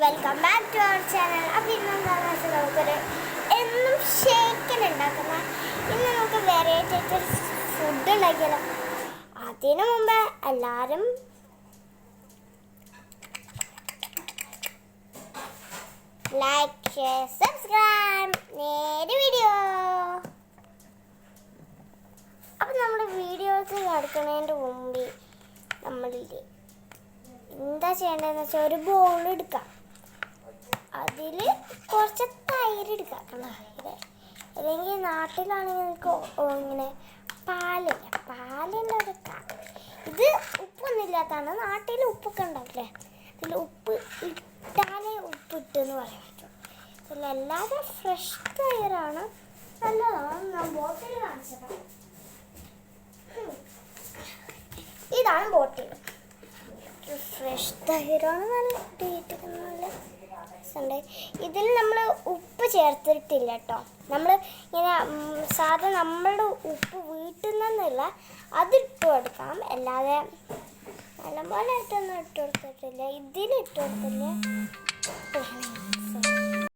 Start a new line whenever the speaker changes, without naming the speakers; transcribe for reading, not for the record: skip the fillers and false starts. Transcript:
Welcome back to our channel. അപ്പോൾ ഇന്ന് എന്താണെന്ന് വെച്ചാൽ നമുക്കൊരു എന്നും ഷേക്കിനുണ്ടാക്കുന്ന ഇന്ന് നമുക്ക് വെറൈറ്റി ആയിട്ട് ഫുഡ് ഉണ്ടാക്കിയാലോ. അതിനു മുമ്പ് എല്ലാവരും ലൈക്ക്, ഷെയർ, സബ്സ്ക്രൈബ്. നേരെ വീഡിയോ. അപ്പം നമ്മുടെ വീഡിയോസ് കിടക്കുന്നതിൻ്റെ മുമ്പ് നമ്മളില്ലേ എന്താ ചെയ്യേണ്ടതെന്ന് വെച്ചാൽ ഒരു ബൗൾ എടുക്കാം, അതിൽ കുറച്ച് തൈര് എടുക്കാം. തൈര് അല്ലെങ്കിൽ നാട്ടിലാണെങ്കിൽ നിങ്ങൾക്ക് ഇങ്ങനെ പാലിൻ്റെ ഒരു ഇത് ഉപ്പൊന്നുമില്ലാത്തതാണ്. നാട്ടിൽ ഉപ്പൊക്കെ ഉണ്ടാവില്ലേ, ഇതിൽ ഉപ്പ് ഇട്ടാലേ ഉപ്പിട്ടെന്ന് പറയാൻ പറ്റും. ഇതിലല്ലാതെ ഫ്രഷ് തൈരാണ് നല്ലതാണ്. ഞാൻ ബോട്ടിൽ കാണിച്ചത് ഇതാണ് ബോട്ടിൽ. ഫ്രഷ് തൈരാണ്, നല്ല ഡേറ്റ് നല്ല രസമുണ്ട്. ഇതിൽ നമ്മൾ ഉപ്പ് ചേർത്തിട്ടില്ല കേട്ടോ. നമ്മൾ ഇങ്ങനെ സാധാരണ നമ്മളുടെ ഉപ്പ് വീട്ടിൽ നിന്നല്ല അതിട്ട് കൊടുക്കാം, അല്ലാതെ നല്ലപോലെ ഇട്ടൊന്നും ഇട്ട് കൊടുത്തിട്ടില്ല. ഇതിലിട്ട് കൊടുത്തില്ല.